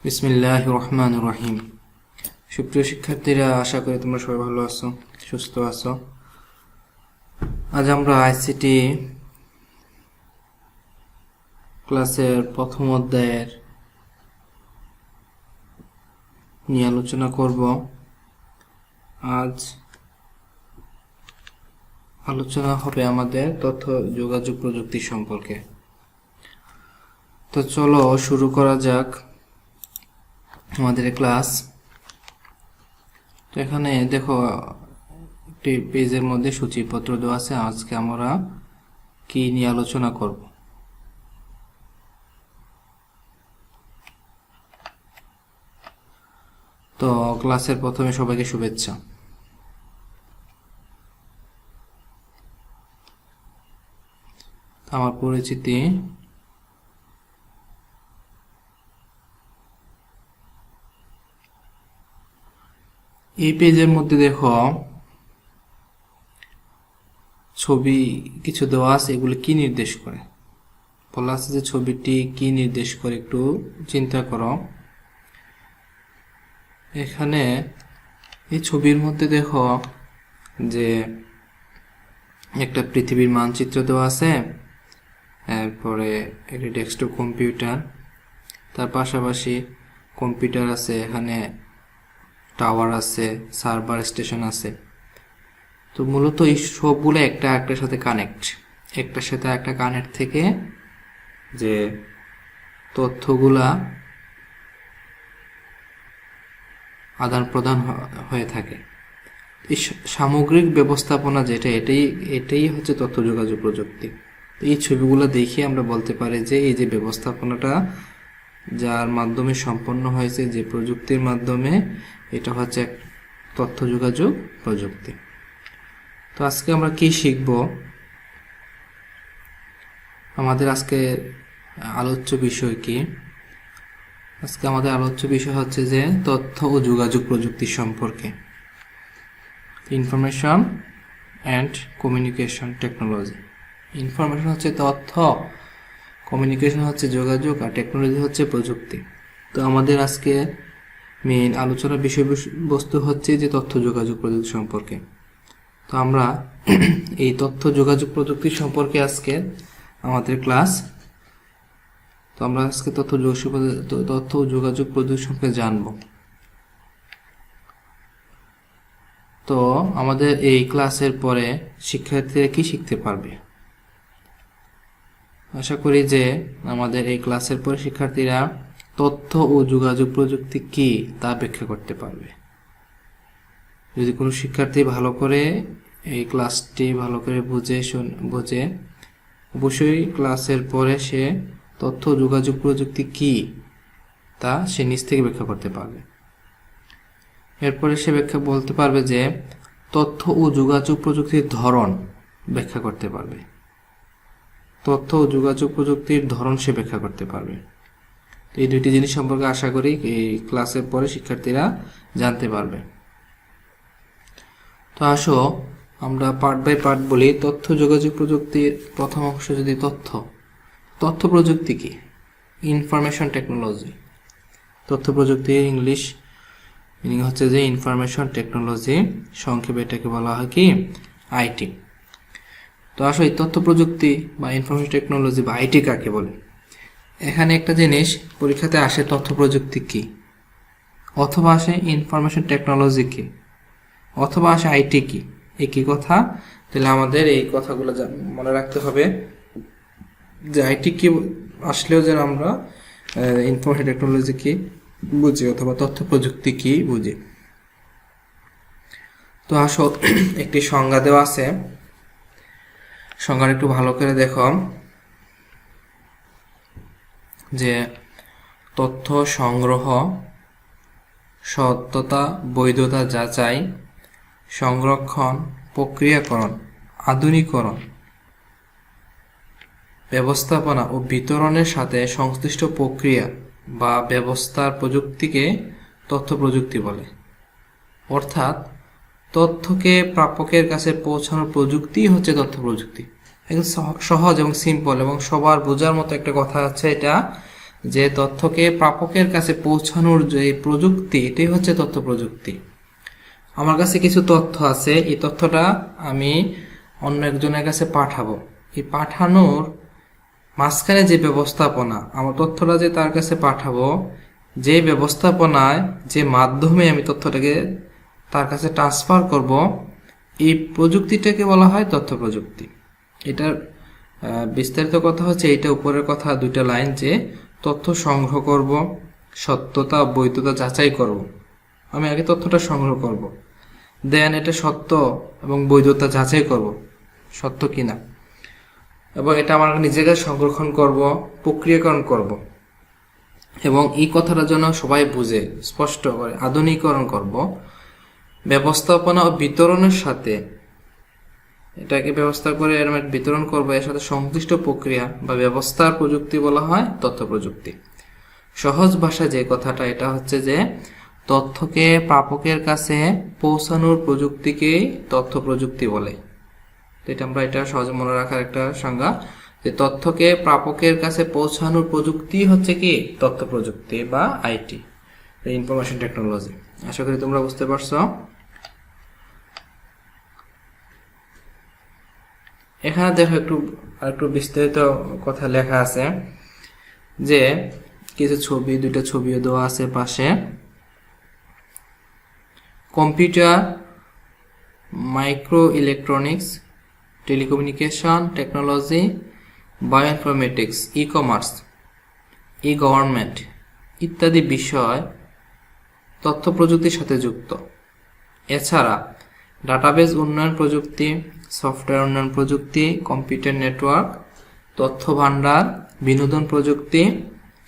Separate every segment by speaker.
Speaker 1: বিসমিল্লাহির রহমানির রহিম। সুপ্রিয় শিক্ষার্থীরা, আশা করি তোমরা সবাই ভালো আছো, সুস্থ আছো। আজ আমরা আইসিটি ক্লাসের প্রথম অধ্যায়ের নিয়ে আলোচনা করব। আজ আলোচনা হবে আমাদের তথ্য যোগাযোগ প্রযুক্তি সম্পর্কে। তো চলো শুরু করা যাক আমাদের ক্লাস। তো এখানে দেখো একটি পেজের মধ্যে সূচিপত্র দেওয়া আছে। আজকে আমরা কি নিয়ে আলোচনা করব। তো ক্লাসের প্রথমে সবাইকে শুভেচ্ছা। আমার পরিচিতি, এই পেজের মধ্যে দেখো ছবি কিছু দেওয়া আছে। এগুলো কি নির্দেশ করে বলা আছে যে ছবিটি কি নির্দেশ করে, একটু চিন্তা করো। এখানে এই ছবির মধ্যে দেখো যে একটা পৃথিবীর মানচিত্র দেওয়া আছে, এরপরে একটি ডেস্কটপ কম্পিউটার, তার পাশাপাশি কম্পিউটার আছে, এখানে টাওয়ার আছে, সার্ভার স্টেশন আছে। তো মূলত এই সবগুলো একটা একটার সাথে কানেক্ট, একটার সাথে একটা কানেক্ট থেকে যে তথ্যগুলা আদান প্রদান হয়ে থাকে। এই সামগ্রিক ব্যবস্থাপনা যেটা, এটাই হচ্ছে তথ্য যোগাযোগ প্রযুক্তি। এই ছবিগুলো দেখে আমরা বলতে পারি যে এই যে ব্যবস্থাপনাটা যার মাধ্যমে সম্পন্ন হয়েছে, যে প্রযুক্তির মাধ্যমে, এটা হচ্ছে তথ্য যোগাযোগ প্রযুক্তি। তো আজকে আমরা কি শিখব? আমাদের আজকে আলোচ্য বিষয় কি? আজকে আমাদের আলোচ্য বিষয় হচ্ছে যে তথ্য ও যোগাযোগ প্রযুক্তি সম্পর্কে, information and communication technology. Information হচ্ছে তথ্য, কমিউনিকেশন হচ্ছে যোগাযোগ, আর টেকনোলজি হচ্ছে প্রযুক্তি। তো আমাদের আজকে মেইন আলোচনার বিষয়বস্তু হচ্ছে যে তথ্য যোগাযোগ প্রযুক্তি সম্পর্কে। তো আমরা এই তথ্য যোগাযোগ প্রযুক্তি সম্পর্কে আজকে আমাদের ক্লাস। তো আমরা আজকে তথ্য যোগাযোগ প্রযুক্তি সম্পর্কে জানব। তো আমাদের এই ক্লাসের পরে শিক্ষার্থীরা কি শিখতে পারবে? আশা করি যে আমাদের এই ক্লাসের পরে শিক্ষার্থীরা তথ্য ও যোগাযোগ প্রযুক্তি কি তা ব্যাখ্যা করতে পারবে। যদি কোনো শিক্ষার্থী ভালো করে এই ক্লাসটি ভালো করে বুঝে অবশ্যই ক্লাসের পরে সে তথ্য যোগাযোগ প্রযুক্তি কি তা সে নিজ থেকে ব্যাখ্যা করতে পারবে। এরপরে সে বলতে পারবে যে তথ্য ও যোগাযোগ প্রযুক্তির ধরন ব্যাখ্যা করতে পারবে। তথ্য ও যোগাযোগ প্রযুক্তির ধরন সে ব্যাখ্যা করতে পারবে। এই দুইটি জিনিস সম্পর্কে আশা করি এই ক্লাসের পরে শিক্ষার্থীরা জানতে পারবে। তো আসো আমরা পার্ট বাই পার্ট বলি। তথ্য যোগাযোগ প্রযুক্তির প্রথম অংশ যদি তথ্য প্রযুক্তি কি? Information technology. তথ্য প্রযুক্তির ইংলিশ মিনিং হচ্ছে যে ইনফরমেশন টেকনোলজি, সংক্ষেপে এটাকে বলা হয় কি আইটি। তো আসলে এই তথ্য প্রযুক্তি বা ইনফরমেশন টেকনোলজি বা আইটি কাকে বলে? এখানে একটা জিনিস পরীক্ষাতে আসে, তথ্য প্রযুক্তি কি, অথবা আসে ইনফরমেশন টেকনোলজি কি, অথবা আসে আইটি কি। একই কথা। তাহলে আমাদের এই কথাগুলো মনে রাখতে হবে যে আইটি কি আসলেও যেন আমরা ইনফরমেশন টেকনোলজি কি বুঝি, অথবা তথ্য প্রযুক্তি কি বুঝি। তো আসো একটি সংজ্ঞা দেওয়া আছে, সংজ্ঞাটা একটু ভালো করে দেখো যে তথ্য সংগ্রহ, সত্যতা, বৈধতা যাচাই, সংরক্ষণ, প্রক্রিয়াকরণ, আধুনিকরণ, ব্যবস্থাপনা ও বিতরণের সাথে সংশ্লিষ্ট প্রক্রিয়া বা ব্যবস্থার প্রযুক্তিকে তথ্য প্রযুক্তি বলে। অর্থাৎ তথ্যকে প্রাপকের কাছে পৌঁছানোর প্রযুক্তি হচ্ছে তথ্য প্রযুক্তি। একদম সহজ এবং সিম্পল এবং সবার বোঝার মতো একটা কথা আছে এটা, যে তথ্যকে প্রাপকের কাছে পৌঁছানোর যে প্রযুক্তি, এটাই হচ্ছে তথ্য প্রযুক্তি। আমার কাছে কিছু তথ্য আছে, এই তথ্যটা আমি অন্য একজনের কাছে পাঠাবো। এই পাঠানোর মাঝখানে যে ব্যবস্থাপনা, আমার তথ্যটা যে তার কাছে পাঠাবো, যে ব্যবস্থাপনায় যে মাধ্যমে আমি তথ্যটাকে তার কাছে ট্রান্সফার করব, এই প্রযুক্তিটাকে বলা হয় তথ্য প্রযুক্তি। এটার বিস্তারিত কথা হচ্ছে এটা, উপরের কথা দুইটা লাইন, যে তথ্য সংগ্রহ করব, সত্যতা বৈধতা যাচাই করব। আমি আগে তথ্যটা সংগ্রহ করব, দেন এটা সত্য এবং বৈধতা যাচাই করব, সত্য কিনা, এবং এটা আমার নিজের কাছে সংরক্ষণ করব, প্রক্রিয়াকরণ করব, এবং এই কথাটা যেন সবাই বুঝে, স্পষ্ট করে আধুনিকরণ করব। ব্যবস্থাপনা ও বিতরণের সাথে এটাকে ব্যবস্থা করে এর বিতরণ করব, এর সাথে সংশ্লিষ্ট প্রক্রিয়া বা ব্যবস্থার প্রযুক্তি বলা হয় তথ্য প্রযুক্তি। সহজ ভাষায় যে কথাটা, এটা হচ্ছে যে তথ্যকে প্রাপকের কাছে পৌঁছানোর প্রযুক্তিকেই তথ্য প্রযুক্তি বলে। এটা সহজে মনে রাখার একটা সংজ্ঞা, যে তথ্যকে প্রাপকের কাছে পৌঁছানোর প্রযুক্তি হচ্ছে কি তথ্য প্রযুক্তি বা আইটি, ইনফরমেশন টেকনোলজি। আশা করি তোমরা বুঝতে পারছো। এখানে দেখো একটু বিস্তারিত কথা লেখা আছে, যে কিছু ছবি, দুইটা ছবিও দেওয়া আছে পাশে। Computer, micro electronics, telecommunication technology, bioinformatics, e commerce, e government ইত্যাদি বিষয় তথ্য প্রযুক্তির সাথে যুক্ত। এছাড়া ডাটাবেজ উন্নয়ন প্রযুক্তি, সফটওয়্যার উন্নয়ন প্রযুক্তি, কম্পিউটার নেটওয়ার্ক, তথ্য ভান্ডার, বিনোদন প্রযুক্তি,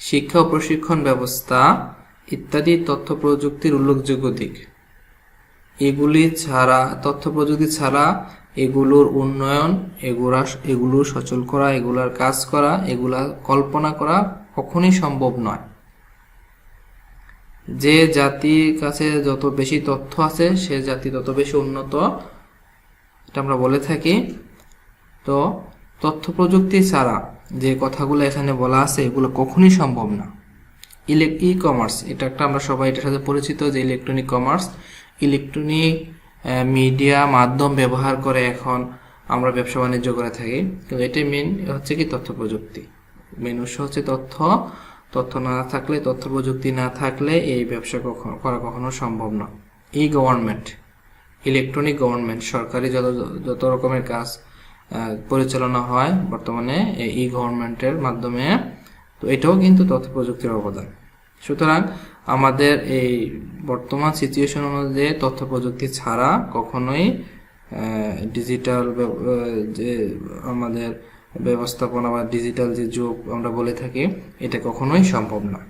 Speaker 1: শিক্ষা ও প্রশিক্ষণ ব্যবস্থা ইত্যাদি তথ্য প্রযুক্তির উল্লেখযোগ্য দিক। এগুলি ছাড়া, তথ্য প্রযুক্তি ছাড়া এগুলোর উন্নয়ন, এগুলো সচল করা, এগুলার কাজ করা, এগুলা কল্পনা করা কখনোই সম্ভব নয়। যে জাতির কাছে যত বেশি তথ্য আছে, সে জাতি তত বেশি উন্নত, এটা আমরা বলে থাকি। তো তথ্য প্রযুক্তি ছাড়া যে কথাগুলো এখানে বলা আছে, এগুলো কখনোই সম্ভব না। ই কমার্স, এটা একটা আমরা সবাই এটার সাথে পরিচিত, যে ইলেকট্রনিক কমার্স, ইলেকট্রনিক মিডিয়া মাধ্যম ব্যবহার করে এখন আমরা ব্যবসা বাণিজ্য করে থাকি। তো এটাই মেন হচ্ছে কি তথ্য প্রযুক্তি। মেন উৎস হচ্ছে তথ্য না থাকলে, তথ্য প্রযুক্তি না থাকলে এই ব্যবসা করা কখনো সম্ভব না। ই গভর্নমেন্ট, ইলেকট্রনিক গভর্নমেন্ট, সরকারি যত রকমের কাজ পরিচালনা হয় বর্তমানে ই গভর্নমেন্টের মাধ্যমে, তো এটাও কিন্তু তথ্য প্রযুক্তির অবদান। সুতরাং আমাদের এই বর্তমান সিচুয়েশন অনুযায়ী তথ্য প্রযুক্তি ছাড়া কখনোই ডিজিটাল যে আমাদের ব্যবস্থাপনা বা ডিজিটাল যে যুগ আমরা বলে থাকি, এটা কখনোই সম্ভব না।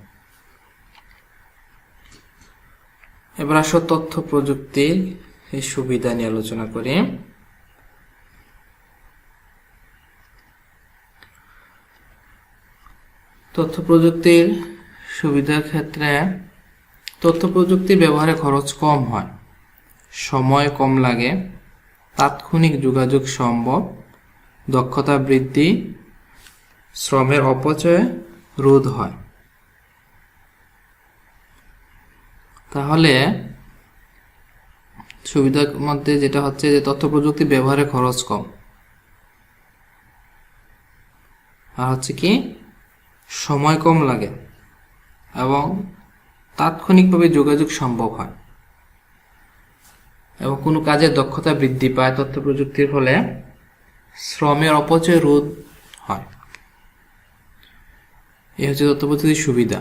Speaker 1: এবার আসো তথ্য প্রযুক্তির এই সুবিধা নিয়ে আলোচনা করি। তথ্য প্রযুক্তির সুবিধার ক্ষেত্রে তথ্য প্রযুক্তির ব্যবহারে খরচ কম হয়, সময় কম লাগে, তাৎক্ষণিক যোগাযোগ সম্ভব, দক্ষতা বৃদ্ধি, শ্রমের অপচয় রোধ হয়। তাহলে সুবিধার মধ্যে যেটা হচ্ছে যে তথ্য প্রযুক্তি ব্যবহারে খরচ কম, আর হচ্ছে কি সময় কম লাগে, এবং তাৎক্ষণিকভাবে যোগাযোগ সম্ভব হয়, এবং কোনো কাজের দক্ষতা বৃদ্ধি পায় তথ্য প্রযুক্তির ফলে, শ্রমের অপচয় রোধ হয়। এই হচ্ছে তথ্য প্রযুক্তির সুবিধা।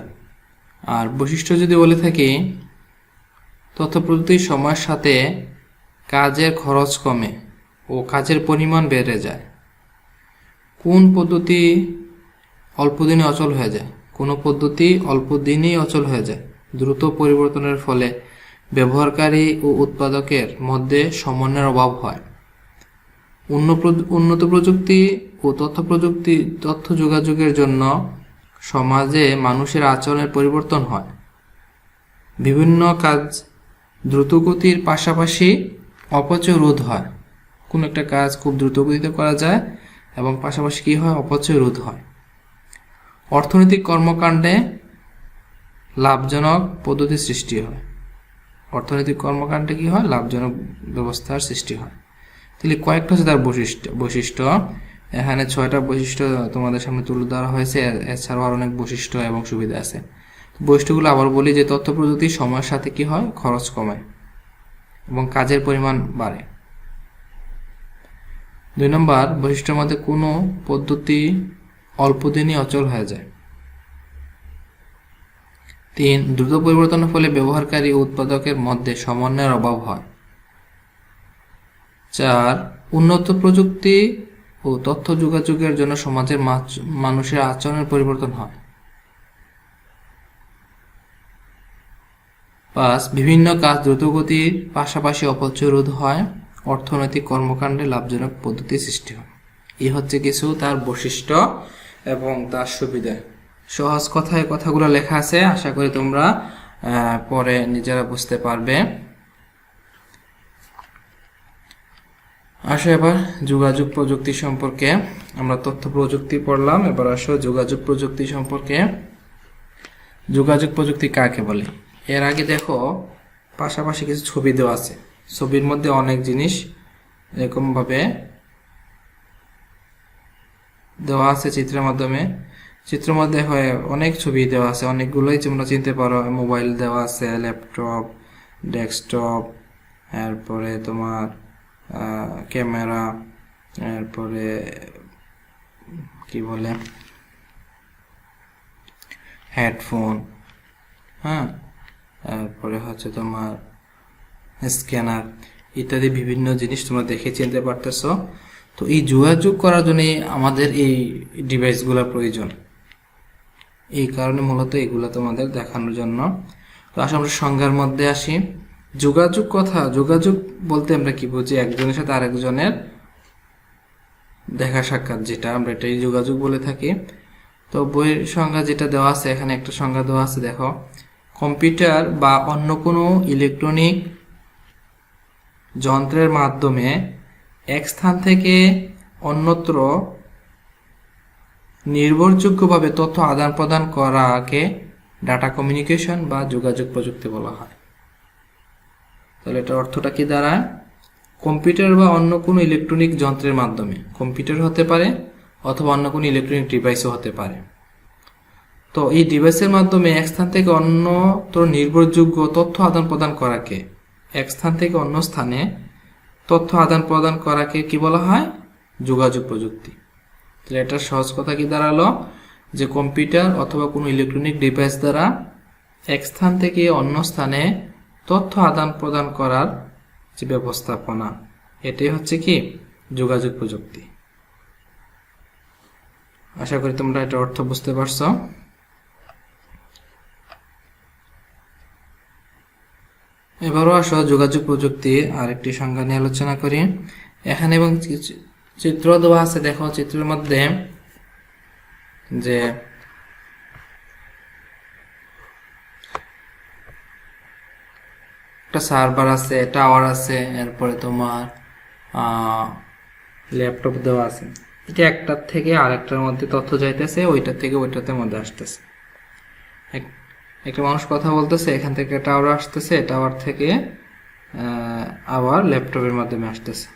Speaker 1: আর বৈশিষ্ট্য যদি বলে থাকি, তথ্য প্রযুক্তির সময়ের সাথে কাজের খরচ কমে ও কাজের পরিমাণ বেড়ে যায়। কোন পদ্ধতি অল্প দিনে অচল হয়ে যায়, কোনো পদ্ধতি অল্প দিনেই অচল হয়ে যায়। দ্রুত পরিবর্তনের ফলে ব্যবহারকারী ও উৎপাদকের মধ্যে সমন্বয়ের অভাব হয়। উন্নত প্রযুক্তি ও তথ্য যোগাযোগের জন্য সমাজে মানুষের আচরণের পরিবর্তন হয়। বিভিন্ন কাজ দ্রুতগতির পাশাপাশি অপচয় রোধ হয়। কোনো একটা কাজ খুব দ্রুতগতিতে করা যায় এবং পাশাপাশি কি হয়, অপচয় রোধ হয়। অর্থনৈতিক কর্মকাণ্ডে লাভজনক পদ্ধতি সৃষ্টি হয়। অর্থনৈতিক কর্মকাণ্ডে কি হয়? লাভজনক ব্যবস্থার সৃষ্টি হয়। তাহলে কয়েকটা হচ্ছে তার বৈশিষ্ট্য। এখানে 6টা বৈশিষ্ট্য তোমাদের সামনে তুলে ধরা হয়েছে। এছাড়াও আর অনেক বৈশিষ্ট্য এবং সুবিধা আছে। বৈশিষ্ট্যগুলো আবার বলি যে তথ্য প্রযুক্তি সময়ের সাথে কি হয়? খরচ কমায় এবং কাজের পরিমাণ বাড়ে। 2 নম্বর বৈশিষ্ট্যের মধ্যে কোনো পদ্ধতি অল্প দিনই অচল হয়ে যায়। 3 দ্রুত পরিবর্তনের ফলে ব্যবহারকারী ও উৎপাদকের মধ্যে সমন্বয়ের অভাব হয়। 4 উন্নত প্রযুক্তি ও তথ্য যোগাযোগের জন্য সমাজের মানুষের আচরণের পরিবর্তন হয়। 5 বিভিন্ন কাজ দ্রুতগতির পাশাপাশি অপচয় রোধ হয়। অর্থনৈতিক কর্মকাণ্ডে লাভজনক পদ্ধতি সৃষ্টি হয়। এই হচ্ছে কিছু তার বৈশিষ্ট্য এবং তার সুবিধা। সহজ কথায় কথাগুলো লেখা আছে, আশা করি তোমরা পরে নিজেরা বুঝতে পারবে। আসো এবার যোগাযোগ প্রযুক্তি সম্পর্কে। আমরা তথ্য প্রযুক্তি পড়লাম, এবার আসো যোগাযোগ প্রযুক্তি সম্পর্কে। যোগাযোগ প্রযুক্তি কাকে বলে? এর আগে দেখো পাশাপাশি কিছু ছবি দেওয়া আছে। ছবির মধ্যে অনেক জিনিস এরকম ভাবে দেওয়া আছে চিত্রের মাধ্যমে। চিত্রের মধ্যে হয় অনেক ছবি দেওয়া আছে, অনেকগুলোই তোমরা চিনতে পারো। মোবাইল দেওয়া আছে, ল্যাপটপ, ডেস্কটপ, এরপরে তোমার ক্যামেরা, এরপরে কি বলে হেডফোন, হ্যাঁ, তারপরে হচ্ছে তোমার স্ক্যানার ইত্যাদি বিভিন্ন জিনিস তোমরা দেখে চিনতে পারতেছো। তো এই যোগাযোগ করার জন্য আমাদের এই ডিভাইসগুলোর প্রয়োজন। এই কারণে মূলত এগুলো তোমাদের দেখানোর জন্য। তো আসলে আমরা সংজ্ঞার মধ্যে আসি। যোগাযোগ বলতে আমরা কি বুঝি? একজনের সাথে আরেকজনের দেখা সাক্ষাৎ, যেটা আমরা এটাই যোগাযোগ বলে থাকি। তো বইয়ের সংজ্ঞা যেটা দেওয়া আছে, এখানে একটা সংজ্ঞা দেওয়া আছে, দেখো। কম্পিউটার বা অন্য কোনো ইলেকট্রনিক যন্ত্রের মাধ্যমে এক স্থান থেকে অন্যত্র নির্ভরযোগ্যভাবে তথ্য আদান প্রদান করাকে ডাটা কমিউনিকেশন বা যোগাযোগ প্রযুক্তি বলা হয়। তাহলে এটার অর্থটা কি দাঁড়ায়? কম্পিউটার বা অন্য কোনো ইলেকট্রনিক যন্ত্রের মাধ্যমে, কম্পিউটার হতে পারে অথবা অন্য কোনো ইলেকট্রনিক ডিভাইসও হতে পারে। তো এই ডিভাইসের মাধ্যমে এক স্থান থেকে অন্যত্র নির্ভরযোগ্য তথ্য আদান প্রদান করাকে, এক স্থান থেকে অন্য স্থানে তথ্য আদান প্রদান করাকে কি বলা হয়? যোগাযোগ প্রযুক্তি। তাহলে এটার সহজ কথা কি দাঁড়ালো? যে কম্পিউটার অথবা কোনো ইলেকট্রনিক ডিভাইস দ্বারা এক স্থান থেকে অন্য স্থানে তথ্য আদান প্রদান করার যে ব্যবস্থাপনা, এটাই হচ্ছে কি? যোগাযোগ প্রযুক্তি। আশা করি তোমরা এটা অর্থ বুঝতে পারছো। এবারও আসো যোগাযোগ প্রযুক্তি আরেকটি সংজ্ঞা নিয়ে আলোচনা করি। এখানে এবং চিত্র দেওয়া আছে, দেখো চিত্রের মধ্যে যে একটা সার্ভার আছে, টাওয়ার আছে, এরপরে তোমার ল্যাপটপ দেওয়া আছে। এটা একটার থেকে আরেকটার মধ্যে তথ্য যাইতেছে, ওইটার থেকে ওইটাতে মধ্যে আসতেছে। একটা মানুষ কথা বলতেছে, এখান থেকে টাওয়ার আসতেছে, টাওয়ার থেকে আবার ল্যাপটপের মাধ্যমে আসতেছে।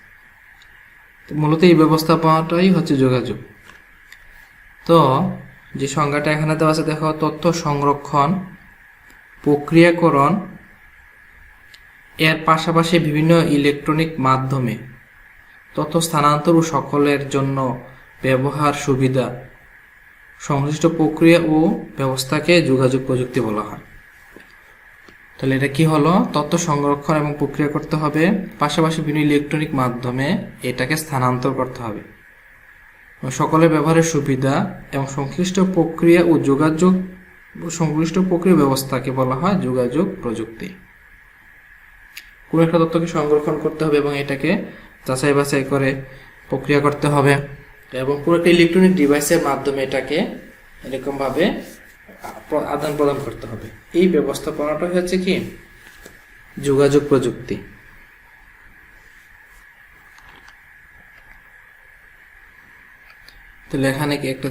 Speaker 1: মূলত এই ব্যবস্থাপনাটাই হচ্ছে যোগাযোগ। তো যে সংজ্ঞাটা এখানে দেওয়া আছে, দেখো, তথ্য সংরক্ষণ, প্রক্রিয়াকরণ, এর পাশাপাশি বিভিন্ন ইলেকট্রনিক মাধ্যমে তথ্য স্থানান্তর ও সকলের জন্য ব্যবহার সুবিধা সংশ্লিষ্ট প্রক্রিয়া ও ব্যবস্থাকে যোগাযোগ প্রযুক্তি বলা হয়। তাহলে এটা কি হলো? তথ্য সংরক্ষণ এবং প্রক্রিয়া করতে হবে, পাশাপাশি বিভিন্ন ইলেকট্রনিক মাধ্যমে এটাকে স্থানান্তর করতে হবে, সকলের ব্যবহারের সুবিধা এবং সংশ্লিষ্ট প্রক্রিয়া ও সংশ্লিষ্ট প্রক্রিয়া ব্যবস্থাকে বলা হয় যোগাযোগ প্রযুক্তি। কোনো একটা তথ্যকে সংরক্ষণ করতে হবে এবং এটাকে যাচাই বাছাই করে প্রক্রিয়া করতে হবে, এবং পুরো একটা ইলেকট্রনিক ডিভাইসের মাধ্যমে এটাকে এরকমভাবে আদান প্রদান করতে হবে। এই ব্যবস্থাপনাটা হচ্ছে কি? যোগাযোগ প্রযুক্তি। তো তাহলে এখানে কি একটা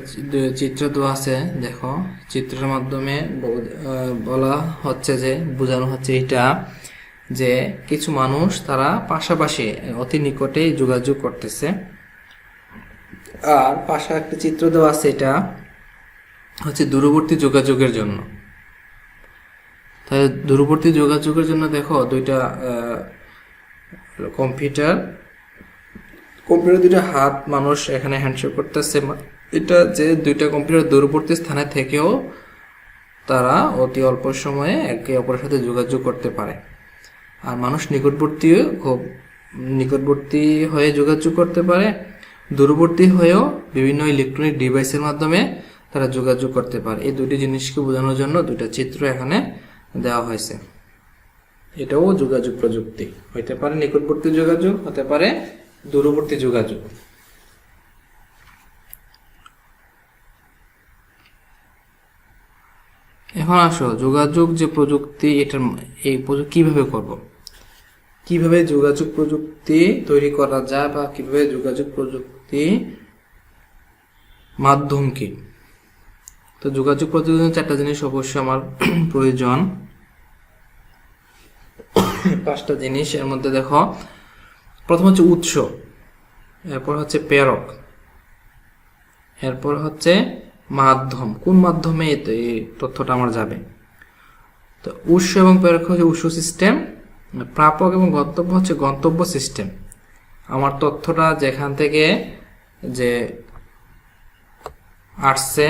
Speaker 1: চিত্র দেওয়া আছে, দেখো চিত্রের মাধ্যমে বলা হচ্ছে যে বোঝানো হচ্ছে এটা যে কিছু মানুষ তারা পাশাপাশি অতি নিকটে যোগাযোগ করতেছে। আর পাশে একটা চিত্র দেওয়া আছে, এটা হচ্ছে দূরবর্তী যোগাযোগের জন্য। তাহলে দূরবর্তী যোগাযোগের জন্য দেখো দুইটা কম্পিউটার দুইটা হাত মানুষ এখানে হ্যান্ডশেক করতেছে। এটা যে দুইটা কম্পিউটার দূরবর্তী স্থানে থেকেও তারা অতি অল্প সময়ে একে অপরের সাথে যোগাযোগ করতে পারে। আর মানুষ নিকটবর্তী হয়ে যোগাযোগ করতে পারে, দূরবর্তী হয়েও বিভিন্ন ইলেকট্রনিক ডিভাইসের মাধ্যমে তারা যোগাযোগ করতে পারে। এই দুটি জিনিসকে বোঝানোর জন্য দুইটা চিত্র এখানে দেওয়া হয়েছে। এটাও যোগাযোগ প্রযুক্তি, হতে পারে নিকটবর্তী যোগাযোগ, হতে পারে দূরবর্তী যোগাযোগ। এখন আসো যোগাযোগ যে প্রযুক্তি, এটার এই কিভাবে করব, কিভাবে যোগাযোগ প্রযুক্তি তৈরি করা যায়, বা কিভাবে যোগাযোগ প্রযুক্তি মাধ্যম কি। তো যোগাযোগ প্রযুক্তির চারটা জিনিস অবশ্যই আমার প্রয়োজন, পাঁচটা জিনিস। এর মধ্যে দেখো প্রথম হচ্ছে উৎস, এরপর হচ্ছে প্রেরক, এরপর হচ্ছে মাধ্যম, কোন মাধ্যমে এই তথ্যটা আমার যাবে। তো উৎস এবং প্রেরক হচ্ছে উৎস সিস্টেম, প্রাপক এবং গন্তব্য হচ্ছে গন্তব্য সিস্টেম। আমার তথ্যটা যেখান থেকে যে আসছে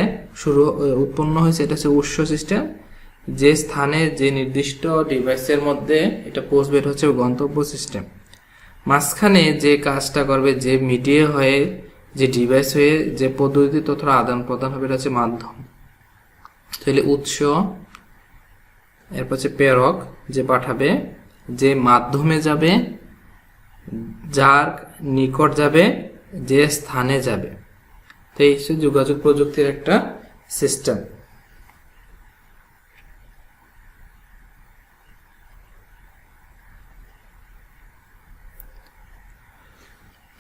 Speaker 1: উৎপন্ন হয়েছে এটা হচ্ছে উৎস সিস্টেম, যে স্থানে যে নির্দিষ্ট ডিভাইসের মধ্যে এটা পৌঁছবে এটা হচ্ছে গন্তব্য সিস্টেম। মাঝখানে যে কাজটা করবে, যে মিডিয়া হয়ে যে ডিভাইস হয়ে যে পদ্ধতিতে তথ্য আদান প্রদান হবে এটা হচ্ছে মাধ্যম। তাহলে উৎস, এরপর হচ্ছে প্রেরক যে পাঠাবে, যে মাধ্যমে যাবে, যার নিকট যাবে, যে স্থানে যাবে। তো এই হচ্ছে যোগাযোগ প্রযুক্তির একটা সিস্টেম।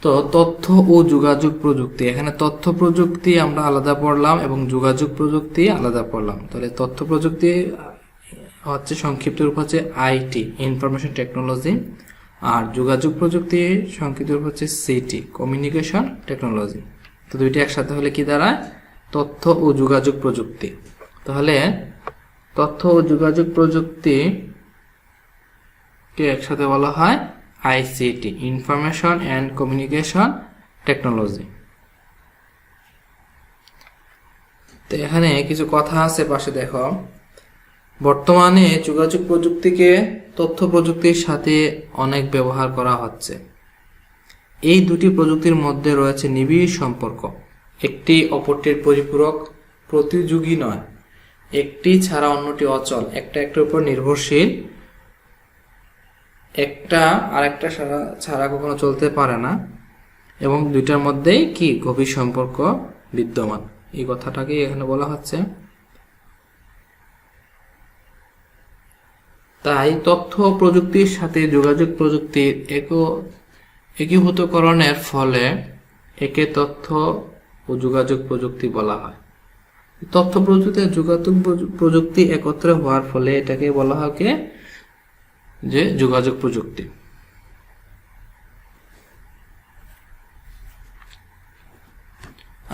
Speaker 1: তো তথ্য ও যোগাযোগ প্রযুক্তি, এখানে তথ্য প্রযুক্তি আমরা আলাদা পড়লাম এবং যোগাযোগ প্রযুক্তি আলাদা পড়লাম। তাহলে তথ্য প্রযুক্তি হচ্ছে সংক্ষিপ্ত রূপ হচ্ছে আইটি, ইনফরমেশন টেকনোলজি, আর যোগাযোগ প্রযুক্তি সংক্ষিপ্ত রূপ হচ্ছে সিটি, কমিউনিকেশন টেকনোলজি। তো দুইটি একসাথে হলে কি দাঁড়ায়, তথ্য ও যোগাযোগ প্রযুক্তি। তাহলে তথ্য ও যোগাযোগ প্রযুক্তি কে একসাথে বলা হয় ICT, information and communication technology. তো এখানে কিছু কথা আছে পাশে দেখো। বর্তমানে যোগাযোগ প্রযুক্তিকে তথ্য প্রযুক্তির সাথে অনেক ব্যবহার করা হচ্ছে। এই দুটি প্রযুক্তির মধ্যে রয়েছে নিবিড় সম্পর্ক, একটি অপরটির পরিপূরক, প্রতিযোগী নয়, একটি ছাড়া অন্যটি অচল, একটা একটার উপর নির্ভরশীল, একটা আরেকটা ছাড়া কখনো চলতে পারে না, এবং দুইটার মধ্যেই কি গভীর সম্পর্ক বিদ্যমান। এই কথাটাকে এখানে বলা হচ্ছে। তাই তথ্য প্রযুক্তির সাথে যোগাযোগ প্রযুক্তির একীভূতকরণের ফলে একে তথ্য ও যোগাযোগ প্রযুক্তি বলা হয়। তথ্য প্রযুক্তি আর যোগাযোগ প্রযুক্তি একত্রে হওয়ার ফলে এটাকে বলা হয় যে যোগাযোগ প্রযুক্তি।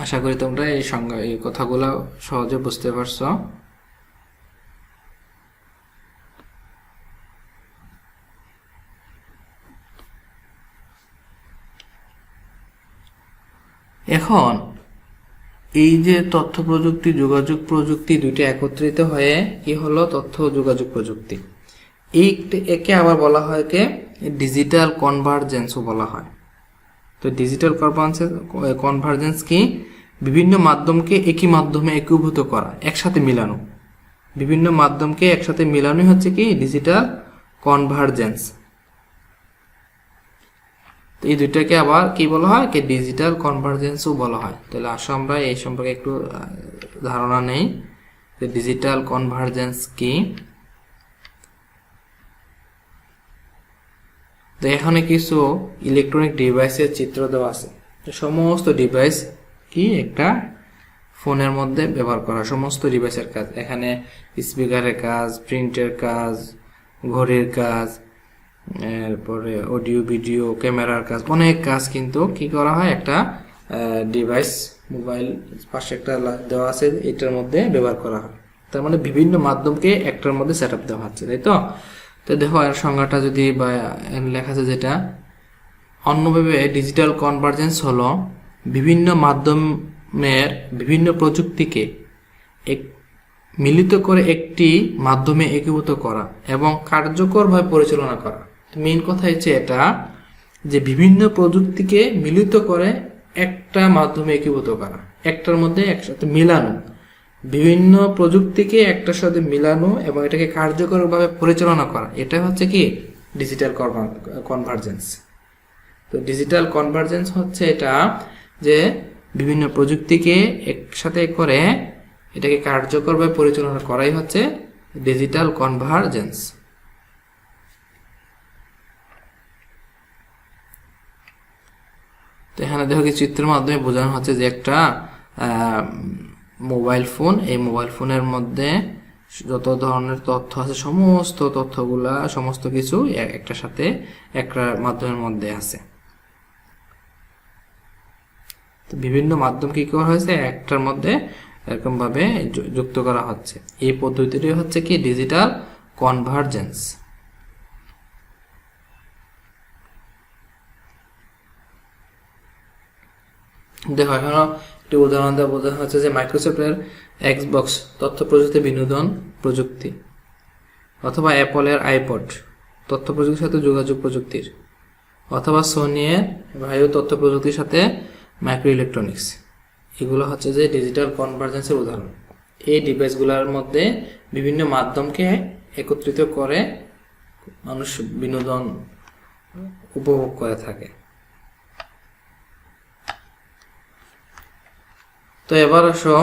Speaker 1: আশা করি তোমরা এই কথাগুলো সহজে বুঝতে পারছো। এখন এই যে তথ্য প্রযুক্তি, যোগাযোগ প্রযুক্তি দুইটা একত্রিত হয়ে কি হলো তথ্য ও যোগাযোগ প্রযুক্তি। একে আবার বলা হয় ডিজিটাল কনভার্জেন্সও বলা হয়। তো ডিজিটাল কনভার্জেন্স কি, বিভিন্ন মাধ্যমকে একই মাধ্যমে একীভূত করা, একসাথে মিলানো। বিভিন্ন মাধ্যমকে একসাথে মিলানোই হচ্ছে কি ডিজিটাল কনভার্জেন্স। তো এই দুইটাকে আবার কি বলা হয়, ডিজিটাল কনভার্জেন্সও বলা হয়। তাহলে আসো আমরা এই সম্পর্কে একটু ধারণা নেই যে ডিজিটাল কনভার্জেন্স কি। তো এখানে কিছু ইলেকট্রনিক ডিভাইসের চিত্র দেওয়া আছে। সমস্ত ডিভাইস কি একটা ফোনের মধ্যে ব্যবহার করা সমস্ত ডিভাইসের কাজ। এখানে স্পিকারের কাজ, প্রিন্টের কাজ, ঘড়ির কাজ, এরপরে অডিও ভিডিও ক্যামেরার কাজ, অনেক কাজ কিন্তু কি করা হয় একটা ডিভাইস মোবাইল পাশে একটা দেওয়া আছে এটার মধ্যে ব্যবহার করা হয়। তার মানে বিভিন্ন মাধ্যমকে একটার মধ্যে সেট আপ দেওয়া হচ্ছে, তাই তো। তো দেখো এর সংজ্ঞাটা যদি বা লেখা আছে যেটা অন্যভাবে ডিজিটাল কনভার্জেন্স হলো বিভিন্ন মাধ্যমের বিভিন্ন প্রযুক্তিকে মিলিত করে একটি মাধ্যমে একীভূত করা এবং কার্যকরভাবে পরিচালনা করা। মেইন কথা হচ্ছে এটা যে বিভিন্ন প্রযুক্তিকে মিলিত করে একটা মাধ্যমে একীভূত করা, একটার মধ্যে একসাথে মিলানো, বিভিন্ন প্রযুক্তিকে একটার সাথে মিলানো এবং এটাকে কার্যকরভাবে পরিচালনা করা, এটা হচ্ছে কি ডিজিটাল কনভার্জেন্স। তো ডিজিটাল কনভার্জেন্স হচ্ছে এটা যে বিভিন্ন প্রযুক্তিকে একসাথে করে এটাকে কার্যকরভাবে পরিচালনা করাই হচ্ছে ডিজিটাল কনভার্জেন্স। তো এখানে দেখো কি চিত্রের মাধ্যমে বোঝানো হচ্ছে যে একটা মোবাইল ফোন, এই মোবাইল ফোনের মধ্যে যত ধরনের তথ্য আছে সমস্ত তথ্যগুলা সমস্ত কিছু একটার সাথে একটা মাধ্যমের মধ্যে আছে। তো বিভিন্ন মাধ্যম কি করা হয়েছে একটার মধ্যে এরকম ভাবে যুক্ত করা হচ্ছে। এই পদ্ধতিটি হচ্ছে কি ডিজিটাল কনভার্জেন্স। দেখো এখন একটি উদাহরণ দেওয়া বোঝানো হচ্ছে যে মাইক্রোসফটের এক্সবক্স তথ্য প্রযুক্তি বিনোদন প্রযুক্তি, অথবা অ্যাপলের আইপড তথ্য প্রযুক্তির সাথে যোগাযোগ প্রযুক্তির, অথবা সোনির ভাইও তথ্য প্রযুক্তির সাথে মাইক্রো ইলেকট্রনিক্স। এগুলো হচ্ছে যে ডিজিটাল কনভার্জেন্সের উদাহরণ। এই ডিভাইসগুলোর মধ্যে বিভিন্ন মাধ্যমকে একত্রিত করে মানুষ বিনোদন উপভোগ করে থাকে। তো এবার আসো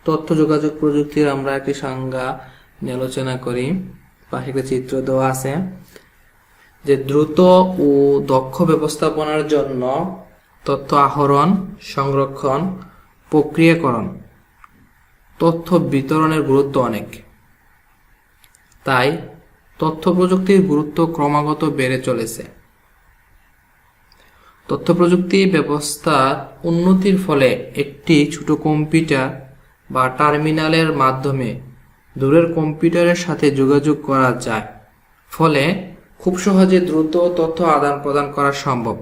Speaker 1: তথ্য যোগাযোগ প্রযুক্তির আমরা একটি সংজ্ঞা নিয়ে আলোচনা করি। পাশে একটা চিত্র দেওয়া আছে যে দ্রুত ও দক্ষ ব্যবস্থাপনার জন্য তথ্য আহরণ, সংরক্ষণ, প্রক্রিয়াকরণ, তথ্য বিতরণের গুরুত্ব অনেক। তাই তথ্য প্রযুক্তির গুরুত্ব ক্রমাগত বেড়ে চলেছে। তথ্য প্রযুক্তি ব্যবস্থার উন্নতির ফলে একটি ছোট কম্পিউটার বা টার্মিনালের মাধ্যমে দূরের কম্পিউটারের সাথে যোগাযোগ করা যায়, ফলে খুব সহজে দ্রুত তথ্য আদান প্রদান করা সম্ভব।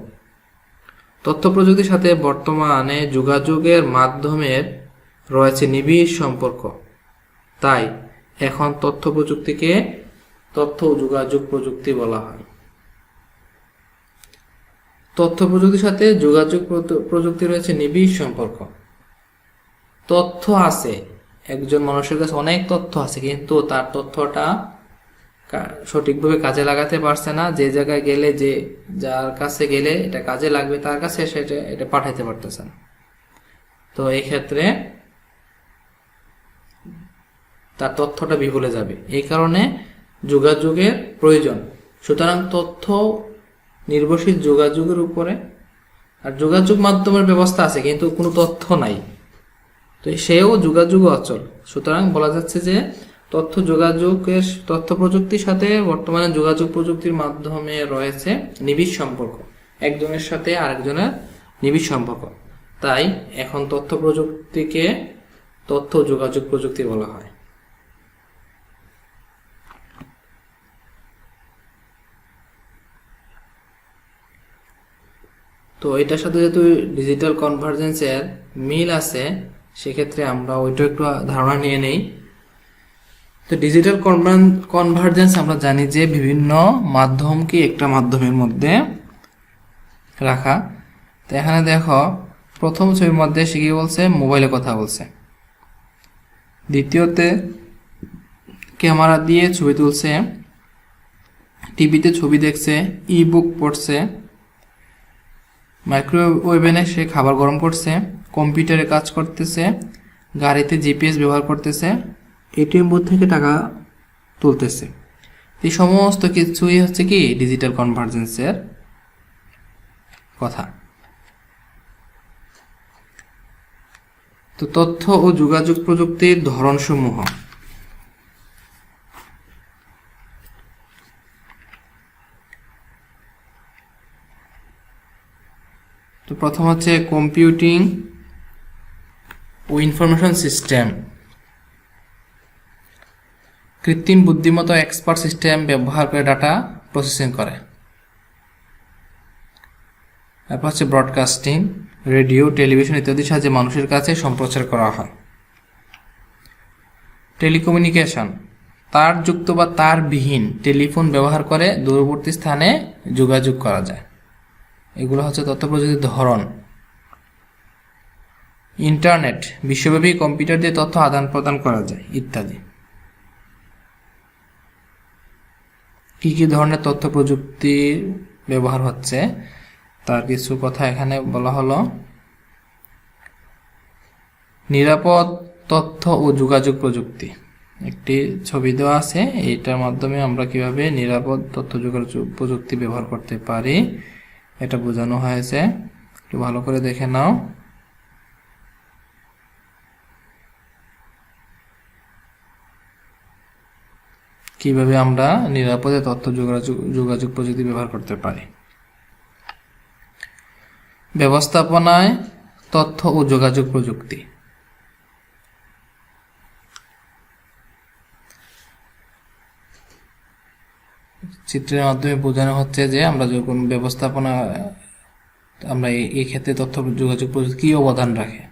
Speaker 1: তথ্য প্রযুক্তির সাথে বর্তমানে যোগাযোগের মাধ্যমের রয়েছে নিবিড় সম্পর্ক। তাই এখন তথ্য প্রযুক্তিকে তথ্য ও যোগাযোগ প্রযুক্তি বলা হয়। তথ্য প্রযুক্তির সাথে যোগাযোগ প্রযুক্তি রয়েছে নিবিড় সম্পর্ক। তথ্য আছে, একজন মানুষের কাছে অনেক তথ্য আছে, কিন্তু তার তথ্যটা সঠিকভাবে কাজে লাগাতে পারছে না। যে জায়গায় গেলে যে যার কাছে গেলে এটা কাজে লাগবে তার কাছে সেটা এটা পাঠাইতে পারতেছে না। তো এই ক্ষেত্রে তার তথ্যটা বিফলে যাবে। এই কারণে যোগাযোগের প্রয়োজন। সুতরাং তথ্য নির্ভরশীল যোগাযোগের উপরে। আর যোগাযোগ মাধ্যমের ব্যবস্থা আছে কিন্তু কোনো তথ্য নাই, তো সেও যোগাযোগ অচল। সুতরাং বলা যাচ্ছে যে তথ্য প্রযুক্তির সাথে বর্তমানে যোগাযোগ প্রযুক্তির মাধ্যমে রয়েছে নিবিড় সম্পর্ক, একজনের সাথে আরেকজনের নিবিড় সম্পর্ক। তাই এখন তথ্য প্রযুক্তিকে তথ্য যোগাযোগ প্রযুক্তি বলা হয়। তো এটার সাথে যেহেতু ডিজিটাল কনভার্জেন্সের মিল আছে, সেক্ষেত্রে আমরা ওইটা একটু ধারণা নিয়ে নেই। তো ডিজিটাল কনভার্জেন্স আমরা জানি যে বিভিন্ন মাধ্যমকে একটা মাধ্যমের মধ্যে রাখা। তো এখানে দেখো প্রথম ছবির মধ্যে সে কি বলছে, মোবাইলে কথা বলছে। দ্বিতীয়তে ক্যামেরা দিয়ে ছবি তুলছে, টিভিতে ছবি দেখছে, ই বুক পড়ছে, মাইক্রোওয়েভে সে খাবার গরম করছে, কম্পিউটারে কাজ করতেছে, গাড়িতে জিপিএস ব্যবহার করতেছে, এটিএম বুথ থেকে টাকা তুলতেছে। এই সমস্ত কিছুই হচ্ছে কি ডিজিটাল কনভার্জেন্সের কথা। তো তথ্য ও যোগাযোগ প্রযুক্তির ধরনসমূহ। তো প্রথম হচ্ছে কম্পিউটিং ও ইনফরমেশন সিস্টেম, কৃত্রিম বুদ্ধিমত্তা এক্সপার্ট সিস্টেম ব্যবহার করে ডাটা প্রসেসিং করে। তারপর হচ্ছে ব্রডকাস্টিং, রেডিও, টেলিভিশন ইত্যাদির সাহায্যে মানুষের কাছে সম্প্রচার করা হয়। টেলিকমিউনিকেশন, তারযুক্ত বা তারবিহীন টেলিফোন ব্যবহার করে দূরবর্তী স্থানে যোগাযোগ করা যায়। এগুলো হচ্ছে তথ্য প্রযুক্তির ধরন। ইন্টারনেট, বিশ্বব্যাপী কম্পিউটার দিয়ে তথ্য আদান প্রদান করা যায় ইত্যাদি। কি কি ধরনের তথ্য প্রযুক্তির ব্যবহার হচ্ছে তার কিছু কথা এখানে বলা হলো। নিরাপদ তথ্য ও যোগাযোগ প্রযুক্তি, একটি ছবি দেওয়া আছে, এইটার মাধ্যমে আমরা কিভাবে নিরাপদ তথ্য যোগাযোগ প্রযুক্তি ব্যবহার করতে পারি এটা বোঝানো হয়েছে, একটু ভালো করে দেখে নাও। কিভাবে আমরা নিরাপদে তথ্য যোগাযোগ প্রযুক্তি ব্যবহার করতে পারি। ব্যবস্থাপনায় তথ্য ও যোগাযোগ প্রযুক্তি, চিত্রের মাধ্যমে বোঝানো হচ্ছে যে আমরা যখন ব্যবস্থাপনা, আমরা এই ক্ষেত্রে তথ্য যোগাযোগ প্রযুক্তি কি অবদান রাখে।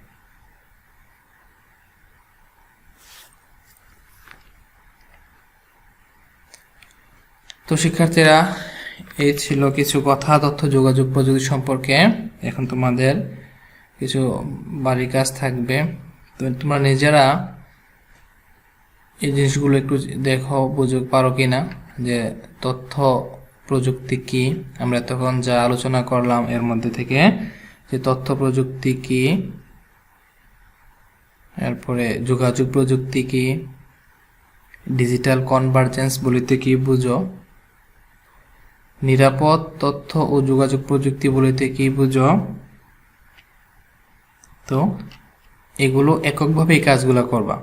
Speaker 1: তো শিক্ষার্থীরা, এই ছিল কিছু কথা তথ্য যোগাযোগ প্রযুক্তি সম্পর্কে। এখন তোমাদের কিছু বাড়ির কাজ থাকবে, তো তোমরা নিজেরা এই জিনিসগুলো একটু দেখো, বুঝতে পারো কিনা যে তথ্য প্রযুক্তি কি। আমরা তখন যা আলোচনা করলাম এর মধ্যে থেকে যে তথ্য প্রযুক্তি কি, এরপরে যোগাযোগ প্রযুক্তি কি, ডিজিটাল কনভার্জেন্স বলিতে কি বুঝো, নিরাপদ তথ্য ও যোগাযোগ প্রযুক্তি বলিতে কি বুঝো। তো এগুলো এককভাবে এই কাজগুলো করবা।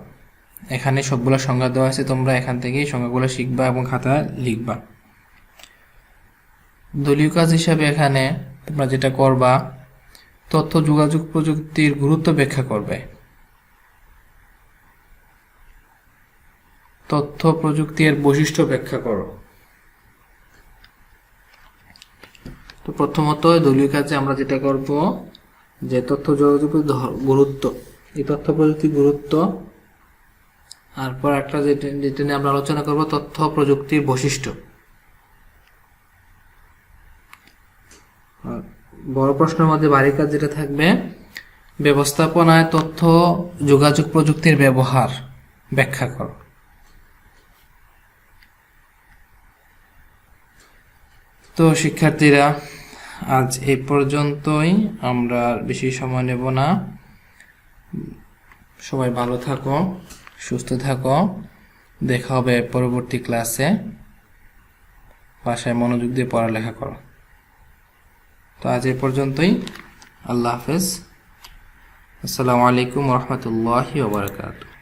Speaker 1: এখানে সবগুলো সংজ্ঞা দেওয়া আছে, তোমরা এখান থেকে সংজ্ঞাগুলো শিখবা এবং খাতায় লিখবা। দলীয় কাজ হিসাবে এখানে তোমরা যেটা করবা, তথ্য যোগাযোগ প্রযুক্তির গুরুত্ব ব্যাখ্যা করবে। তথ্য প্রযুক্তির বৈশিষ্ট্য ব্যাখ্যা করো। তো প্রথমত দলীয় কাজে আমরা যেটা করব যে তথ্য যোগাযোগ গুরুত্ব, এই তথ্য প্রযুক্তির গুরুত্ব, তারপর একটা যেটা নিয়ে আমরা আলোচনা করব তথ্য প্রযুক্তির বৈশিষ্ট্য। বড় প্রশ্নের মধ্যে বাড়ির কাজ যেটা থাকবে, ব্যবস্থাপনায় তথ্য যোগাযোগ প্রযুক্তির ব্যবহার ব্যাখ্যা করো। তো শিক্ষার্থীরা, আজ এই পর্যন্তই, আমরা বেশি সময় নেব না। সবাই ভালো থাকো, সুস্থ থাকো, দেখা হবে পরবর্তী ক্লাসে। বাসায় মনোযোগ দিয়ে পড়ালেখা করো। তো আজ এই পর্যন্তই, আল্লাহ হাফেজ, আসসালামু আলাইকুম ওয়া রাহমাতুল্লাহি ওয়া বারাকাতুহু।